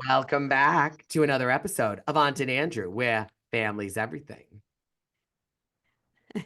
Welcome back to another episode of Aunt and Andrew, where family's everything.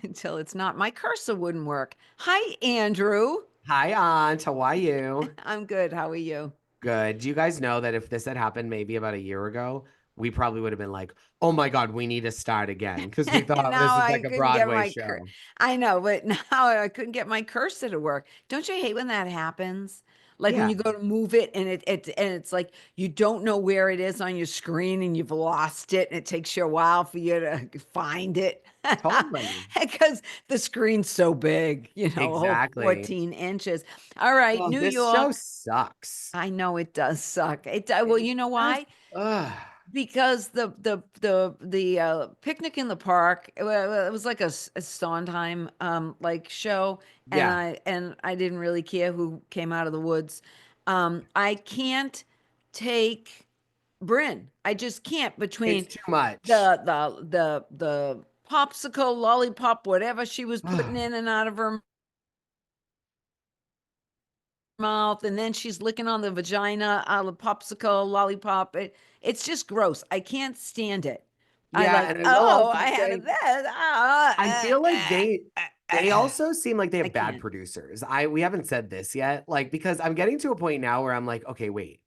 Until it's not. My cursor wouldn't work. Hi, Andrew. Hi, Aunt. How are you? I'm good. How are you? Good. Do you guys know that if this had happened maybe about a year ago, we probably would have been like, oh my God, we need to start again because we thought this Now is I like a couldn't get Broadway my show. I know, but now I couldn't get my cursor to work. Don't you hate when that happens? Like when Yeah, you go to move it and it's like you don't know where it is on your screen and you've lost it and it takes you a while for you to find it. totally. Because the screen's so big, a whole Exactly. 14 inches. All right, Well, New this show York. sucks. I know it does suck. Well, It you know just, why? ugh. Because the picnic in the park, it was like a Sondheim like show, and Yeah, I didn't really care who came out of the woods. I can't take Bryn. I just can't it's between too much. the popsicle, lollipop, whatever she was putting in and out of her mouth, and then she's licking on the vagina out of the popsicle, lollipop. It's just gross. I can't stand it. I Yeah, like, and I will oh, also I had say this. Ah, I feel like they also seem like they I have bad can't. producers. We haven't said this yet, like because I'm getting to a point now where I'm like, okay, wait.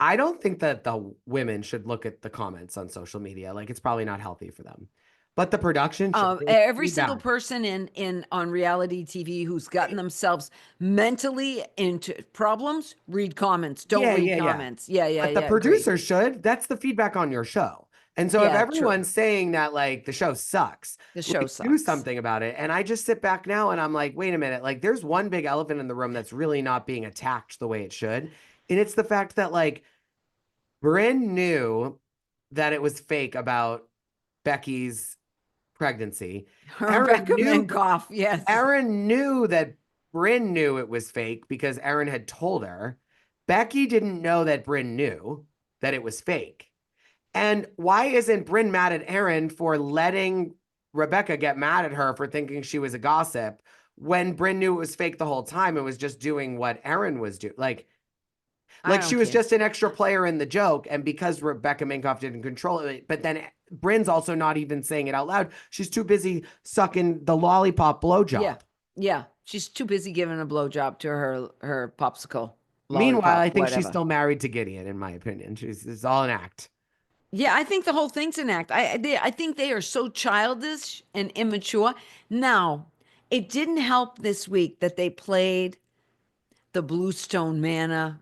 I don't think that the women should look at the comments on social media. Like it's probably not healthy for them. But the production should. There's Every single feedback. person in on reality TV who's gotten themselves mentally into problems, read comments. Don't Yeah, read yeah, yeah. comments. Yeah, yeah, But the yeah. Agree. producer should. That's the feedback on your show. And so if Yeah, true. everyone's saying that like the show sucks, The show like do sucks. something about it. And I just sit back now and I'm like, wait a minute, like there's one big elephant in the room that's really not being attacked the way it should. And it's the fact that like Bryn knew that it was fake about Becky's pregnancy. Erin Rebecca knew Minkoff. Yes. Erin knew that Bryn knew it was fake because Erin had told her. Becky didn't know that Bryn knew that it was fake. And why isn't Bryn mad at Erin for letting Rebecca get mad at her for thinking she was a gossip when Bryn knew it was fake the whole time and was just doing what Erin was doing? I She don't was care. just an extra player in the joke. And because Rebecca Minkoff didn't control it, but then Bryn's also not even saying it out loud. She's too busy sucking the lollipop Yeah. blowjob. Yeah. She's too busy giving a blowjob to her popsicle, Meanwhile, lollipop, I think she's whatever. still married to Gideon, in my opinion. It's all an act. Yeah, I think the whole thing's an act. I think they are so childish and immature. Now, it didn't help this week that they played the Bluestone Manor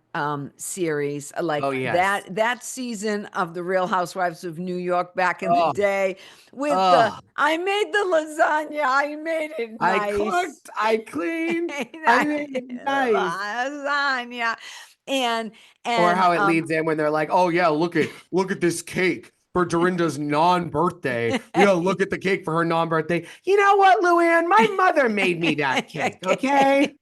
series, like Oh, yes. that season of the Real Housewives of New York back in the Oh, day with the oh. I made the lasagna, I made it I nice. cooked, I cleaned, I I made it made nice. lasagna. And Or and how it leads in when they're like, "Oh yeah, look at this cake for Dorinda's non-birthday. Yeah, look at the cake for her non-birthday. You know what, Luann? My mother made me that cake. Okay."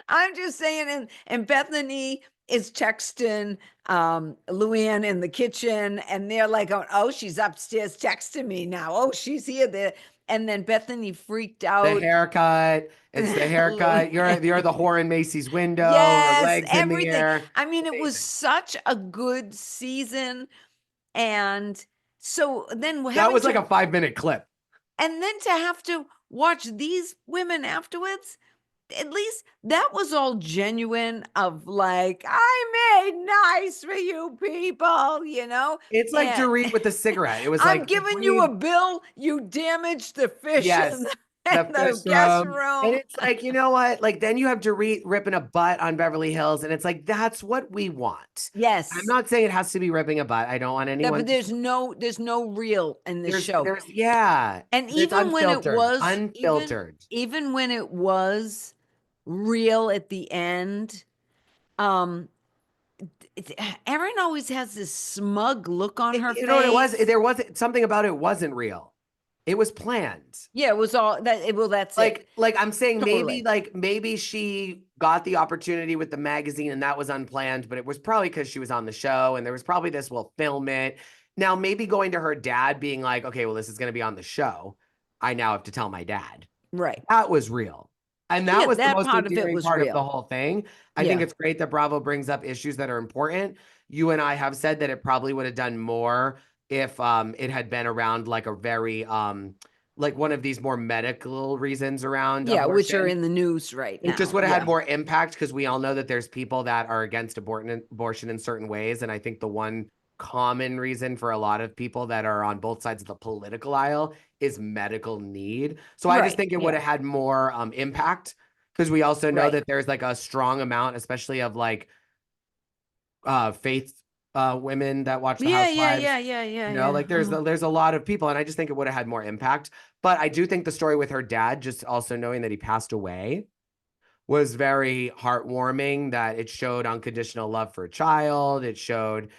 I'm just saying, and Bethany is texting Luann in the kitchen, and they're like, oh, she's upstairs texting me now. Oh, she's here there. And then Bethany freaked The out. haircut. It's the haircut. You're the whore in Macy's window. Her Yes, legs in the everything. air. I mean, it was Amazing. such a good season. And so then That having was like to, a 5 minute clip. and then to have to watch these women afterwards, at least that was all genuine of like, I made nice for you people. It's like And Dorit with the cigarette. It was I'm like giving you a breathe. bill. You damaged the fish in Yes. the, The in fish the guest room. And room. it's like, you know what? Like then you have Dorit ripping a butt on Beverly Hills. And it's like, that's what we want. I'm Yes. not saying it has to be ripping a butt. I don't want anyone But to there's no real in this show. yeah. And It's even when it unfiltered. was, even Unfiltered. even when it was real at the end, um, Erin always has this smug look on her You know what it was? face. There was something about it wasn't real. It was planned. Yeah, it was all that. Well, that's it. Like I'm saying maybe Totally. like maybe she got the opportunity with the magazine and that was unplanned, but it was probably because she was on the show and there was probably this, we'll film it. Now maybe going to her dad being like, okay, well, this is going to be on the show. I now have to tell my dad. Right. That was real. And that Yeah, was the that most part of it endearing was part of the real. whole thing. I think Yeah. it's great that Bravo brings up issues that are important. You and I have said that it probably would have done more if it had been around like a very like one of these more medical reasons around Yeah, which are abortion. in the news right It just now. would have had Yeah. more impact because we all know that there's people that are against abortion in certain ways. And I think the one common reason for a lot of people that are on both sides of the political aisle is medical need. So I just Right. think it would Yeah. have had more impact because we also know Right. that there's like a strong amount, especially of like faith women that watch the Yeah, yeah, Housewives. yeah, yeah, yeah, You know, yeah. like there's a lot of people, and I just think it would have had more impact. But I do think the story with her dad, just also knowing that he passed away, was very heartwarming, that it showed unconditional love for a child. It showed,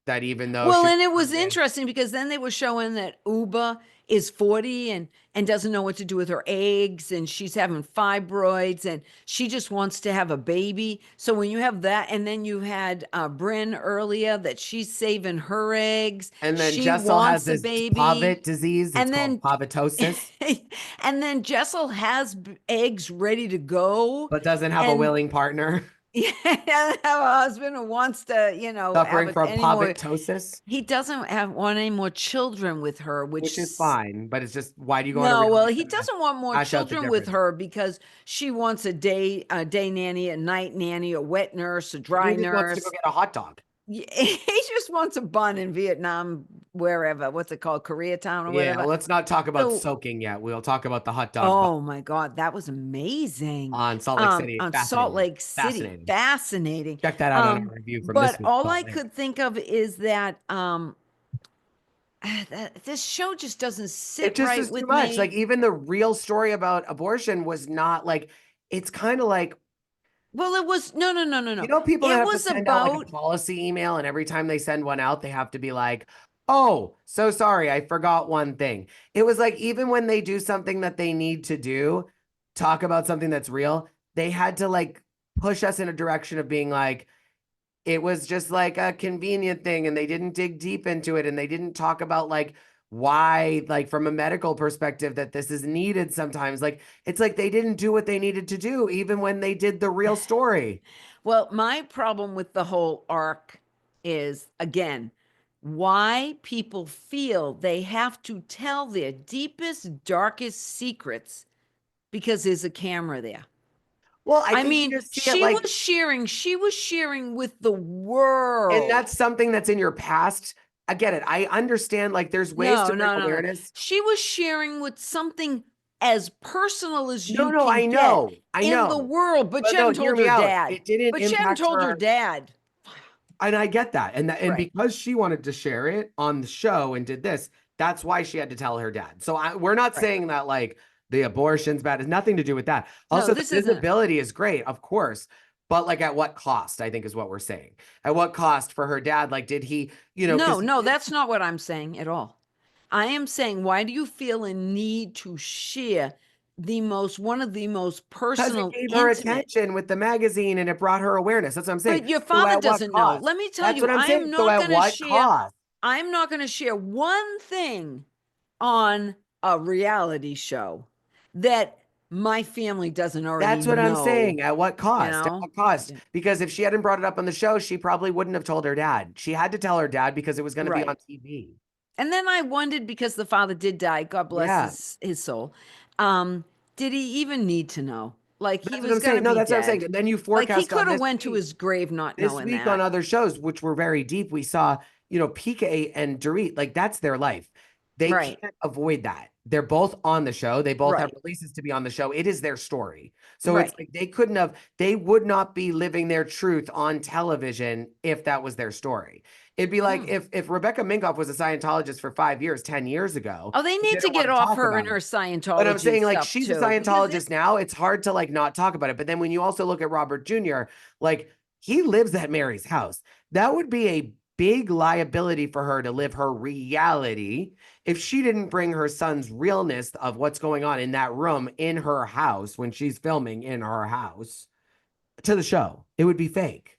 that even though Well, she was and it was pregnant. interesting because then they were showing that Uba is 40 and doesn't know what to do with her eggs and she's having fibroids and she just wants to have a baby. So when you have that, and then you had Bryn earlier that she's saving her eggs, And then she Jessel has wants a this baby, Pavit disease. It's and called then pavitosis, and then Jessel has eggs ready to go, but doesn't have a and willing partner. yeah, have a husband who wants to, have Suffering from any more. pavitosis, He doesn't want any more children with her, which is fine. But it's just, why do you go on a no, well, reality he show to doesn't want more hash out the children with differences? her because she wants a day nanny, a night nanny, a wet nurse, a Maybe dry he just wants to go nurse. get a hot dog. He just wants a bun in Vietnam, wherever. What's it called? Koreatown or Yeah, well, whatever. let's not talk about So, soaking yet. We'll talk about the hot dog bun oh my God, that was amazing. on Salt Lake City. On Salt Fascinating. Lake City, Fascinating. fascinating. Check that out on our review from this But week. all Salt I Lake. could think of is that this show just doesn't It sit just right is too with much. Like me. even the real story about abortion was not like, it's kind of like, Well, it was no, no, no, no, you no. know, people that It have to was send out like a about policy email, and every time they send one out, they have to be like, oh, so sorry, I forgot one thing. It was like, even when they do something that they need to do, talk about something that's real, they had to like push us in a direction of being like, it was just like a convenient thing, and they didn't dig deep into it, and they didn't talk about like why, like from a medical perspective, that this is needed sometimes. Like it's like they didn't do what they needed to do even when they did the real story. well, my problem with the whole arc is again why people feel they have to tell their deepest, darkest secrets because there's a camera there. Well, I I think you mean, just see it like, she was sharing with the and world. that's something that's in your past. I get it. I understand, like there's ways No, to bring no, no, no. awareness. She was sharing with something as personal as No, you no, can I get know. I in the know. world, but But she no, hadn't hear told me her out. dad. It didn't But she hadn't impact told her her. dad. And I get that. And Right. because she wanted to share it on the show and did this, that's why she had to tell her dad. So we're not Right. saying that like the abortion's bad. It's nothing to do with that. No, Also, the this isn't. visibility is great, of course. But like at what cost, I think is what we're saying. At what cost for her dad? Like, did he, because No, he no, did, that's not what I'm saying at all. I am saying, why do you feel a need to share one of the most because it personal, gave her intimate? attention with the magazine and it brought her awareness. That's what I'm saying. But your So father at what doesn't know. cost? Let me tell That's you, what I'm saying. So at what cost? I'm not going to share one thing on a reality show that my family doesn't already That's what I'm know, saying. At what you cost? At know? what cost? Because if she hadn't brought it up on the show, she probably wouldn't have told her dad. She had to tell her dad because it was going to be on Right. TV. And then I wondered because the father did die, God bless Yeah. his soul. Um, did he even need to know? Like he That's what I'm was gonna saying. No, be that's what I'm saying. dead. And then you Like he forecast on could have this went to week. his grave not This knowing week on that. other shows, which were very deep, we saw, PK and Dorit, like that's their life. They Right. can't avoid that. They're both on the show. They both have Right. releases to be on the show. It is their story. So it's Right. like they would not be living their truth on television if that was their story. It'd be like Hmm. if Rebecca Minkoff was a Scientologist for 5 years, 10 years ago, Oh, they they need to didn't want get to off talk her and about her it. But I'm Scientology saying like stuff she's a too. Because it Scientologist now. It's hard to like not talk about it. But then when you also look at Robert Jr., like he lives at Mary's house. That would be a big liability for her to live her reality if she didn't bring her son's realness of what's going on in that room in her house when she's filming in her house to the show. It would be fake.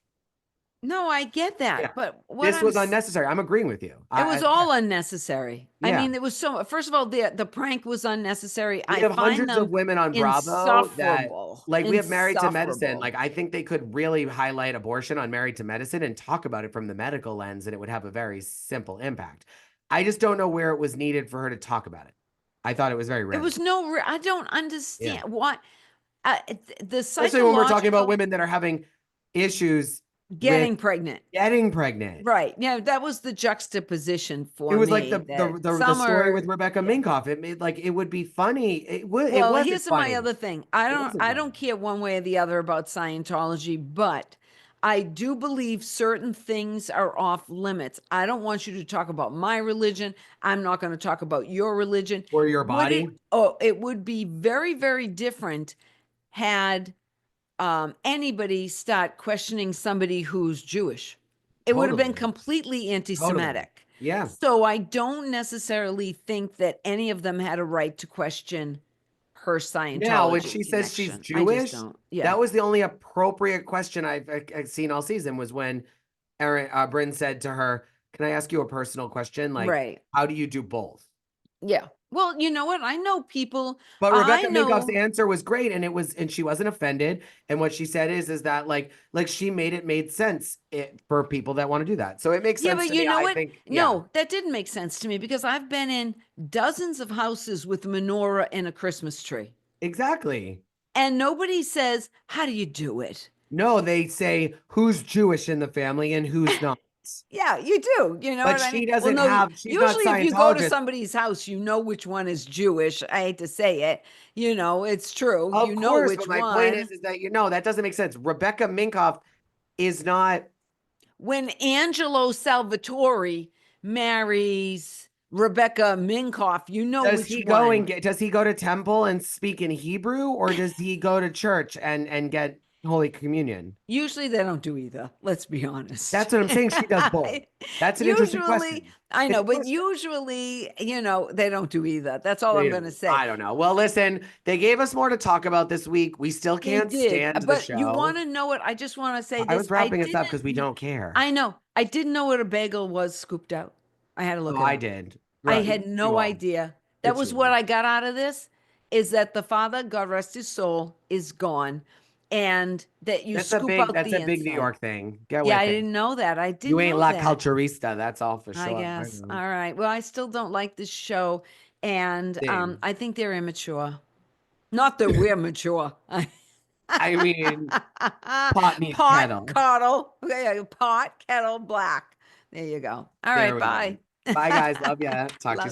No, I get that, Yeah. but what This I'm was unnecessary. I'm agreeing with you. it was Yeah. all unnecessary. I Yeah. mean, it was so first of all, the prank was unnecessary. We I have find hundreds of them women on Bravo that, insufferable. like, we have Married to Medicine. Insufferable. Like, I think they could really highlight abortion on Married to Medicine and talk about it from the medical lens, and it would have a very simple impact. I just don't know where it was needed for her to talk about it. I thought it was very It was random. I don't Yeah. understand what the Especially when we're talking about psychological women that are having issues with getting pregnant. getting pregnant. Right. Yeah, that was the juxtaposition It for was like me the that the the, the some story are with Rebecca yeah. Minkoff. It made like it would be funny. It Well, wasn't here's my funny. other thing. It wasn't I funny. don't care one way or the other about Scientology, but I do believe certain things are off limits. I don't want you to talk about my religion. I'm not going to talk about your religion. Or your Would it body. oh, it would be very, very different had anybody start questioning somebody who's Jewish. It would have been Totally. completely anti Totally. Semitic. Yeah. So I don't necessarily think that any of them had a right to question her Now, when Scientology she says she's connection. I just Jewish, don't. Yeah. that was the only appropriate question I've seen all season was when Erin Bryn said to her, "Can I ask you a personal question? Like, Right. how do you do both?" Yeah. Well, you know what? I know people. But I Rebecca Minkoff's know. answer was great, and she wasn't offended. And what she said is that like she made sense for people that want to do that. So it makes Yeah, sense but to you me. know I what? think, yeah, No, that didn't make sense to me because I've been in dozens of houses with a menorah and a Christmas tree. exactly. And nobody says, "How do you do it?" No, they say who's Jewish in the family and who's not. Yeah, you do. You know But what I mean? she Well, doesn't no, have. She's not usually if you go to Scientologist. somebody's house, you know which one is Jewish. I hate to say it. You know, it's true. Of You know course, but which my point one. is that that doesn't make sense. Rebecca Minkoff is not. When Angelo Salvatore marries Rebecca Minkoff, you know which one. Does he go to temple and speak in Hebrew, or does he go to church and get Holy Communion? Usually they don't do either. Let's be honest. That's what I'm saying. She does both. That's an interesting Usually, question. I It's know, a but question. usually, they don't do either. That's all They I'm going to don't. say. I don't know. Well, listen, they gave us more to talk about this week. We still They can't did. stand the But you want show. to know what? I just want to say I this. was wrapping us up because we don't care. I know. I didn't know what a bagel was scooped out. I had to Oh, look it I up. did. I Right. had You no all. idea. That It's was what you. I got out of this is that the father, God rest his soul, is gone and that you scoop out That's the a big New inside. York thing. Get Yeah, with I it. didn't know that. I You didn't ain't know La that. Culturista, that's all for I sure. I guess. know. All right. Well, I still don't like this show. And Same. I think they're immature. Not that we're mature. I mean, pot needs Pot, kettle. coddle. Okay, pot, kettle, black. There you go. All There right. we go. Bye. Bye, guys. Love ya. Talk to you Love soon.